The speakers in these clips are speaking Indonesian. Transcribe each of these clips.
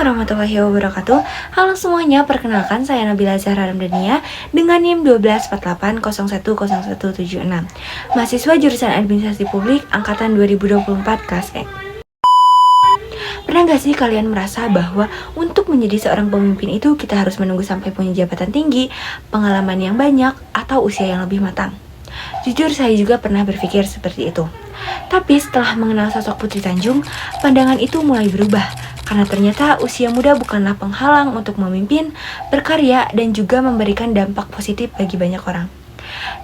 warahmatullahi wabarakatuh. Halo semuanya, perkenalkan saya Nabila Zahra Ramdania dengan NIM 1248010176, mahasiswa jurusan Administrasi Publik angkatan 2024 kelas E. Pernah gak sih kalian merasa bahwa untuk menjadi seorang pemimpin itu kita harus menunggu sampai punya jabatan tinggi, pengalaman yang banyak, atau usia yang lebih matang? Jujur saya juga pernah berpikir seperti itu. Tapi setelah mengenal sosok Putri Tanjung, pandangan itu mulai berubah. Karena ternyata usia muda bukanlah penghalang untuk memimpin, berkarya, dan juga memberikan dampak positif bagi banyak orang.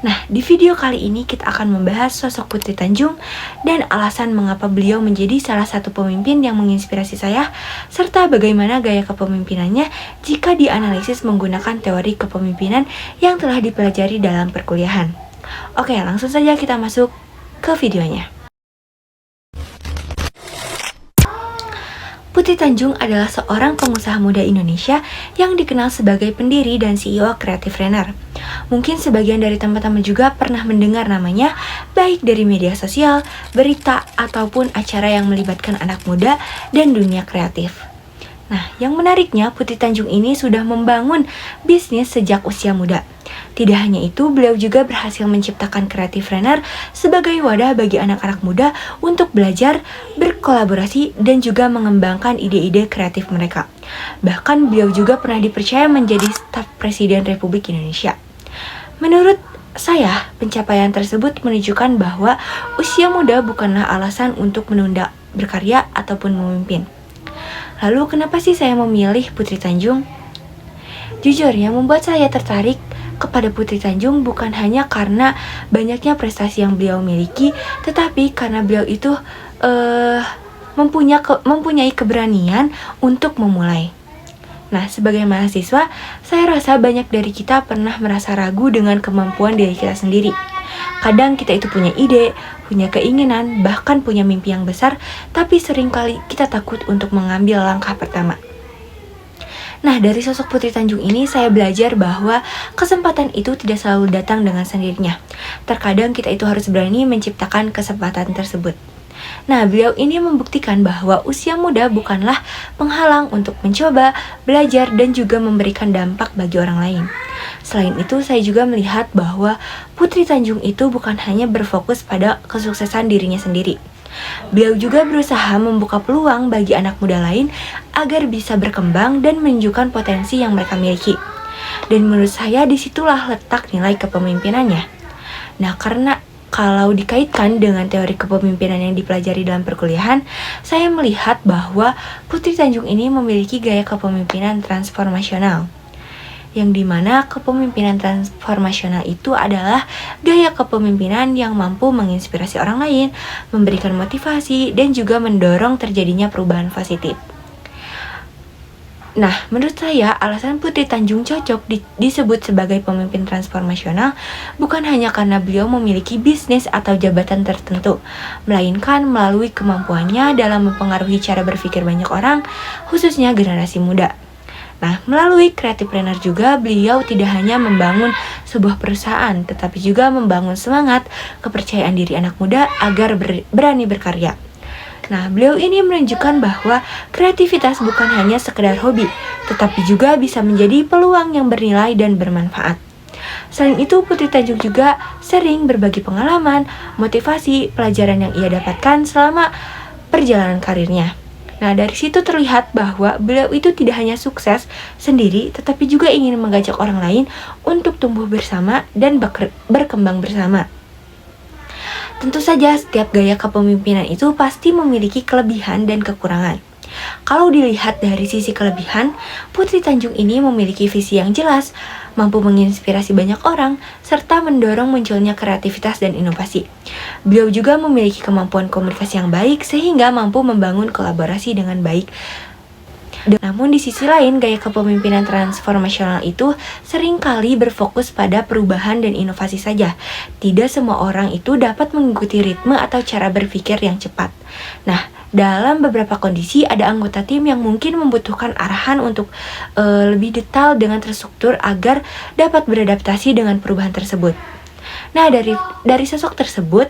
Nah, di video kali ini kita akan membahas sosok Putri Tanjung dan alasan mengapa beliau menjadi salah satu pemimpin yang menginspirasi saya, serta bagaimana gaya kepemimpinannya jika dianalisis menggunakan teori kepemimpinan yang telah dipelajari dalam perkuliahan. Oke, langsung saja kita masuk ke videonya. Putri Tanjung adalah seorang pengusaha muda Indonesia yang dikenal sebagai pendiri dan CEO Creative Planner. Mungkin sebagian dari teman-teman juga pernah mendengar namanya, baik dari media sosial, berita, ataupun acara yang melibatkan anak muda dan dunia kreatif. Nah, yang menariknya Putri Tanjung ini sudah membangun bisnis sejak usia muda. Tidak hanya itu, beliau juga berhasil menciptakan Creative Planner sebagai wadah bagi anak-anak muda untuk belajar, berkolaborasi, dan juga mengembangkan ide-ide kreatif mereka. Bahkan beliau juga pernah dipercaya menjadi staf Presiden Republik Indonesia. Menurut saya, pencapaian tersebut menunjukkan bahwa usia muda bukanlah alasan untuk menunda berkarya ataupun memimpin. Lalu kenapa sih saya memilih Putri Tanjung? Jujur, yang membuat saya tertarik kepada Putri Tanjung bukan hanya karena banyaknya prestasi yang beliau miliki, tetapi karena beliau itu mempunyai keberanian untuk memulai. Nah, sebagai mahasiswa, saya rasa banyak dari kita pernah merasa ragu dengan kemampuan diri kita sendiri. Kadang kita itu punya ide, punya keinginan, bahkan punya mimpi yang besar, tapi seringkali kita takut untuk mengambil langkah pertama. Nah, dari sosok Putri Tanjung ini saya belajar bahwa kesempatan itu tidak selalu datang dengan sendirinya. Terkadang kita itu harus berani menciptakan kesempatan tersebut. Nah, beliau ini membuktikan bahwa usia muda bukanlah penghalang untuk mencoba, belajar, dan juga memberikan dampak bagi orang lain. Selain itu, saya juga melihat bahwa Putri Tanjung itu bukan hanya berfokus pada kesuksesan dirinya sendiri. Beliau juga berusaha membuka peluang bagi anak muda lain agar bisa berkembang dan menunjukkan potensi yang mereka miliki. Dan menurut saya disitulah letak nilai kepemimpinannya. Nah, karena kalau dikaitkan dengan teori kepemimpinan yang dipelajari dalam perkuliahan, saya melihat bahwa Putri Tanjung ini memiliki gaya kepemimpinan transformasional, yang dimana kepemimpinan transformasional itu adalah gaya kepemimpinan yang mampu menginspirasi orang lain, memberikan motivasi, dan juga mendorong terjadinya perubahan positif. Nah, menurut saya alasan Putri Tanjung cocok disebut sebagai pemimpin transformasional bukan hanya karena beliau memiliki bisnis atau jabatan tertentu, melainkan melalui kemampuannya dalam mempengaruhi cara berpikir banyak orang, khususnya generasi muda. Nah, melalui Creative Planner juga beliau tidak hanya membangun sebuah perusahaan, tetapi juga membangun semangat, kepercayaan diri anak muda agar berani berkarya. Nah, beliau ini menunjukkan bahwa kreativitas bukan hanya sekedar hobi, tetapi juga bisa menjadi peluang yang bernilai dan bermanfaat. Selain itu, Putri Tanjung juga sering berbagi pengalaman, motivasi, pelajaran yang ia dapatkan selama perjalanan karirnya. Nah, dari situ terlihat bahwa beliau itu tidak hanya sukses sendiri, tetapi juga ingin mengajak orang lain untuk tumbuh bersama dan berkembang bersama. Tentu saja setiap gaya kepemimpinan itu pasti memiliki kelebihan dan kekurangan. Kalau dilihat dari sisi kelebihan, Putri Tanjung ini memiliki visi yang jelas, mampu menginspirasi banyak orang, serta mendorong munculnya kreativitas dan inovasi. Beliau juga memiliki kemampuan komunikasi yang baik sehingga mampu membangun kolaborasi dengan baik. Namun di sisi lain, gaya kepemimpinan transformasional itu seringkali berfokus pada perubahan dan inovasi saja. Tidak semua orang itu dapat mengikuti ritme atau cara berpikir yang cepat. Nah, dalam beberapa kondisi ada anggota tim yang mungkin membutuhkan arahan untuk lebih detail dengan terstruktur agar dapat beradaptasi dengan perubahan tersebut. Nah, dari sosok tersebut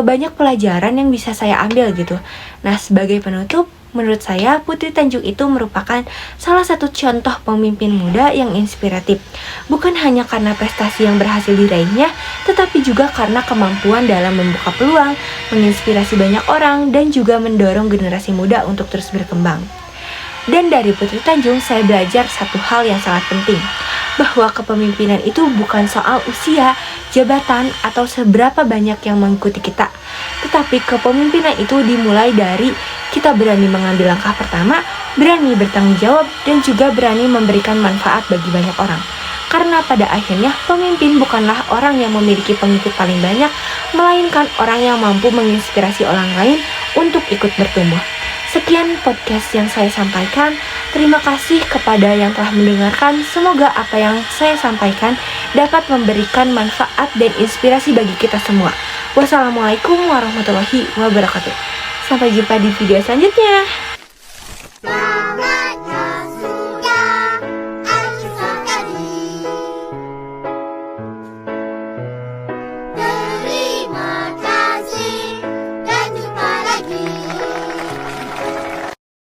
banyak pelajaran yang bisa saya ambil gitu. Nah, sebagai penutup, Menurut saya, Putri Tanjung itu merupakan salah satu contoh pemimpin muda yang inspiratif. Bukan hanya karena prestasi yang berhasil diraihnya, tetapi juga karena kemampuan dalam membuka peluang, menginspirasi banyak orang, dan juga mendorong generasi muda untuk terus berkembang. Dan dari Putri Tanjung, saya belajar satu hal yang sangat penting, bahwa kepemimpinan itu bukan soal usia, jabatan, atau seberapa banyak yang mengikuti kita. Tetapi kepemimpinan itu dimulai dari kita berani mengambil langkah pertama, berani bertanggung jawab, dan juga berani memberikan manfaat bagi banyak orang. Karena pada akhirnya pemimpin bukanlah orang yang memiliki pengikut paling banyak, melainkan orang yang mampu menginspirasi orang lain untuk ikut bertumbuh. Sekian podcast yang saya sampaikan. Terima kasih kepada yang telah mendengarkan. Semoga apa yang saya sampaikan dapat memberikan manfaat dan inspirasi bagi kita semua. Wassalamualaikum warahmatullahi wabarakatuh. Sampai jumpa di video selanjutnya.